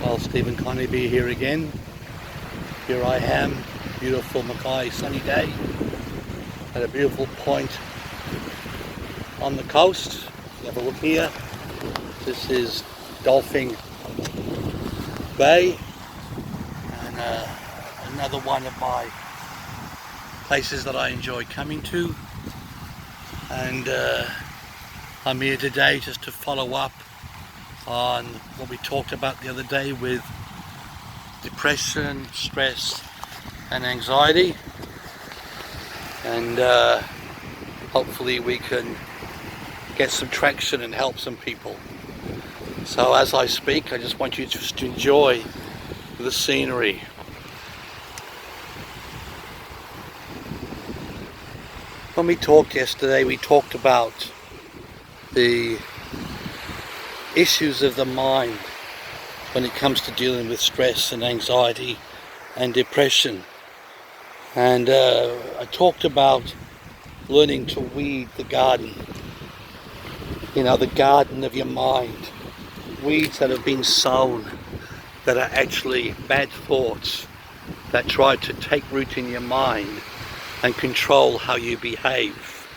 Well, Stephen Carnaby here again. Here I am, beautiful Mackay sunny day at a beautiful point on the coast. Have a look here. This is Dolphin Bay, and another one of my places that I enjoy coming to. And I'm here today just to follow up on what we talked about the other day with depression, stress and anxiety, and hopefully we can get some traction and help some people. So as I speak, I just want you just to enjoy the scenery. When we talked yesterday, we talked about the issues of the mind when it comes to dealing with stress and anxiety and depression. And I talked about learning to weed the garden. You know, the garden of your mind. Weeds that have been sown that are actually bad thoughts that try to take root in your mind and control how you behave.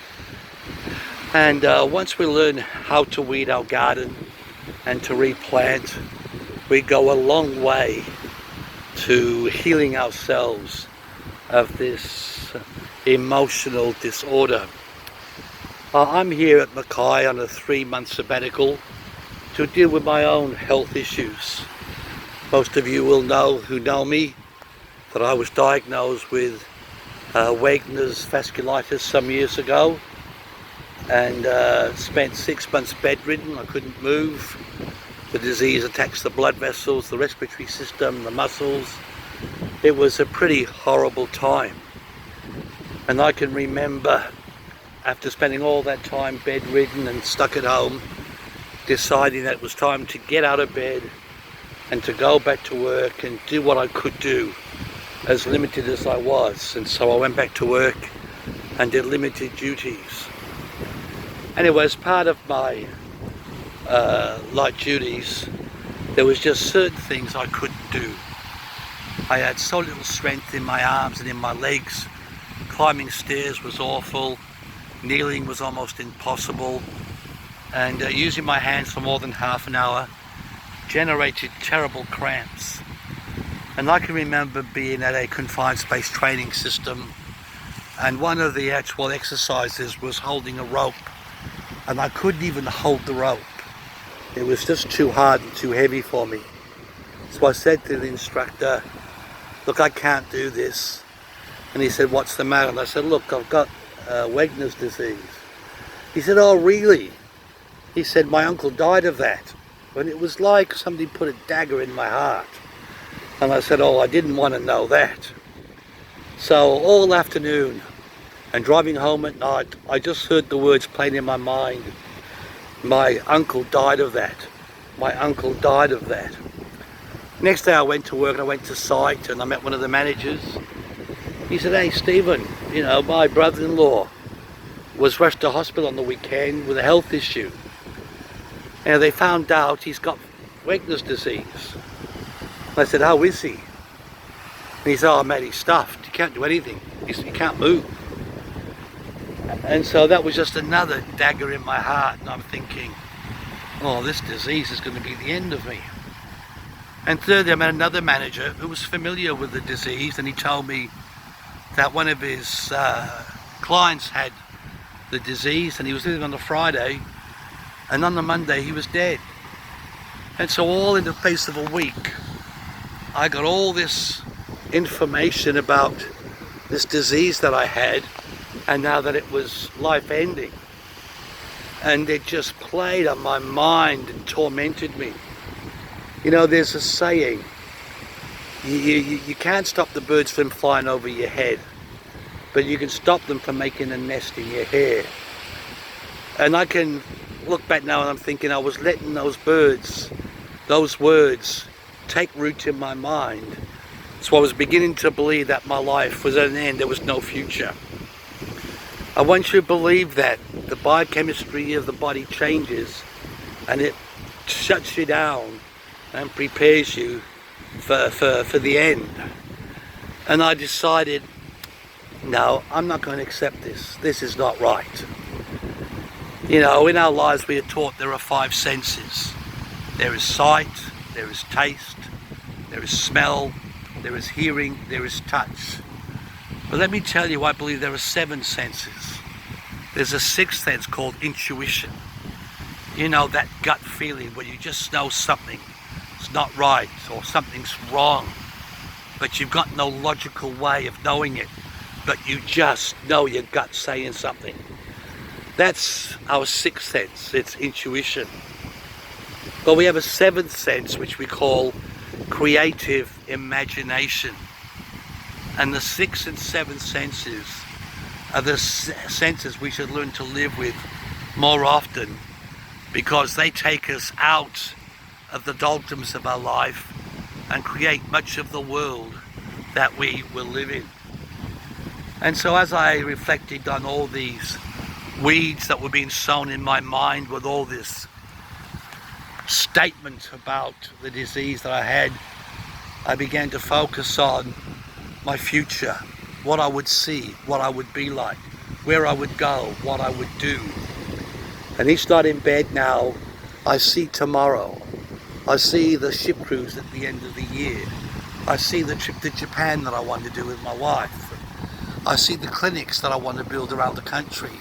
And once we learn how to weed our garden and to replant, we go a long way to healing ourselves of this emotional disorder. I'm here at Mackay on a 3-month sabbatical to deal with my own health issues. Most of you will know, who know me, that I was diagnosed with Wegener's vasculitis some years ago, and spent 6 months bedridden. I couldn't move. The disease attacks the blood vessels, the respiratory system, the muscles. It was a pretty horrible time. And I can remember, after spending all that time bedridden and stuck at home, deciding that it was time to get out of bed and to go back to work and do what I could do, as limited as I was. And so I went back to work and did limited duties. Anyway, as part of my light duties, there was just certain things I couldn't do. I had so little strength in my arms and in my legs. Climbing stairs was awful. Kneeling was almost impossible. And using my hands for more than half an hour generated terrible cramps. And I can remember being at a confined space training system, and one of the actual exercises was holding a rope, and I couldn't even hold the rope. It was just too hard and too heavy for me. So I said to the instructor, "Look, I can't do this." And he said, "What's the matter?" And I said, "Look, I've got Wegener's disease." He said, "Oh, really?" He said, "My uncle died of that." And it was like somebody put a dagger in my heart. And I said, "Oh, I didn't want to know that." So all afternoon and driving home at night, I just heard the words playing in my mind. My uncle died of that. My uncle died of that. Next day I went to work and I went to site and I met one of the managers. He said, "Hey Stephen, you know, my brother-in-law was rushed to hospital on the weekend with a health issue. And they found out he's got Wegener's disease." And I said, "How is he?" And he said, "Oh mate, he's stuffed. He can't do anything. He can't move." And so that was just another dagger in my heart, and I'm thinking, oh, this disease is going to be the end of me. And thirdly, I met another manager who was familiar with the disease, and he told me that one of his clients had the disease, and he was living on the Friday, and on the Monday he was dead. And so all in the space of a week, I got all this information about this disease that I had, and now that it was life-ending. And it just played on my mind and tormented me. You know, there's a saying, you can't stop the birds from flying over your head, but you can stop them from making a nest in your hair. And I can look back now and I'm thinking I was letting those birds, those words, take root in my mind. So I was beginning to believe that my life was at an end, there was no future. I want you to believe that the biochemistry of the body changes and it shuts you down and prepares you for the end. And I decided, no, I'm not going to accept this. This is not right. You know, in our lives we are taught there are 5 senses. There is sight, there is taste, there is smell, there is hearing, there is touch. But let me tell you, I believe there are 7 senses. There's a 6th sense called intuition. You know, that gut feeling where you just know something is not right or something's wrong, but you've got no logical way of knowing it, but you just know your gut saying something. That's our 6th sense, it's intuition. But we have a 7th sense which we call creative imagination. And the 6th and 7th senses are the senses we should learn to live with more often, because they take us out of the doldrums of our life and create much of the world that we will live in. And so as I reflected on all these weeds that were being sown in my mind with all this statement about the disease that I had, I began to focus on my future, what I would see, what I would be like, where I would go, what I would do. And each night in bed now, I see tomorrow. I see the ship cruise at the end of the year. I see the trip to Japan that I want to do with my wife. I see the clinics that I want to build around the country.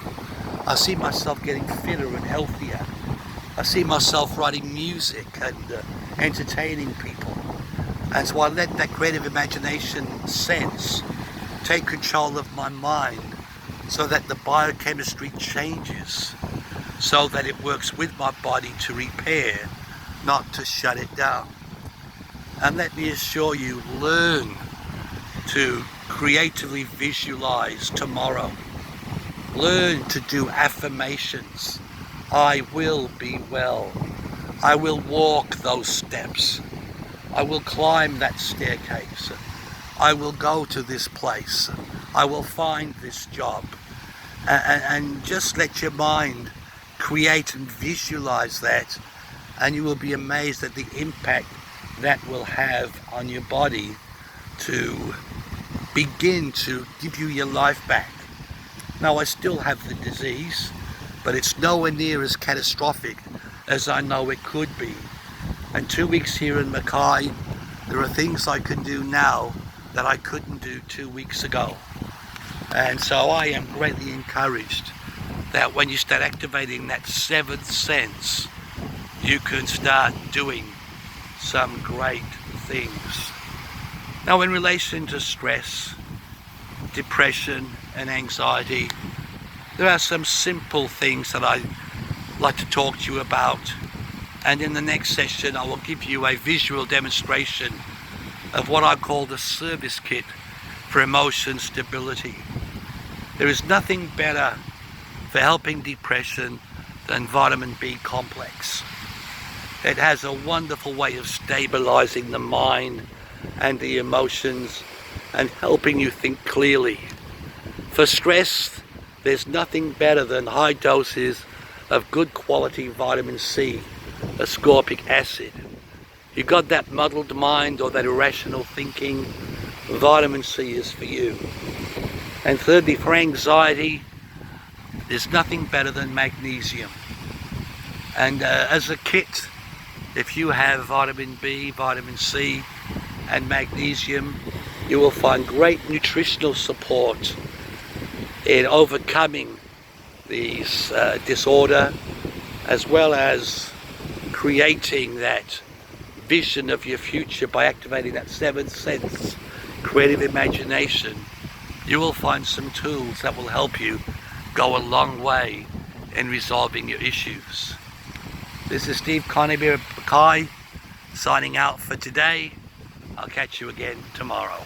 I see myself getting fitter and healthier. I see myself writing music and entertaining people. And so I let that creative imagination sense take control of my mind, so that the biochemistry changes, so that it works with my body to repair, not to shut it down. And let me assure you, learn to creatively visualize tomorrow. Learn to do affirmations. I will be well. I will walk those steps. I will climb that staircase. I will go to this place. I will find this job. And just let your mind create and visualize that, and you will be amazed at the impact that will have on your body to begin to give you your life back. Now, I still have the disease, but it's nowhere near as catastrophic as I know it could be. And 2 weeks here in Mackay, there are things I can do now that I couldn't do 2 weeks ago. And so I am greatly encouraged that when you start activating that 7th sense, you can start doing some great things. Now, in relation to stress, depression and anxiety, there are some simple things that I'd like to talk to you about. And in the next session, I will give you a visual demonstration of what I call the service kit for emotion stability. There is nothing better for helping depression than vitamin B complex. It has a wonderful way of stabilizing the mind and the emotions and helping you think clearly. For stress, there's nothing better than high doses of good quality vitamin C, ascorbic acid. You got that muddled mind or that irrational thinking, vitamin C is for you. And thirdly, for anxiety, there's nothing better than magnesium. And as a kit, if you have vitamin B, vitamin C and magnesium, you will find great nutritional support in overcoming these disorder, as well as creating that vision of your future by activating that 7th sense, creative imagination. You will find some tools that will help you go a long way in resolving your issues. This is Steve Carnaby of Mackay, signing out for today. I'll catch you again tomorrow.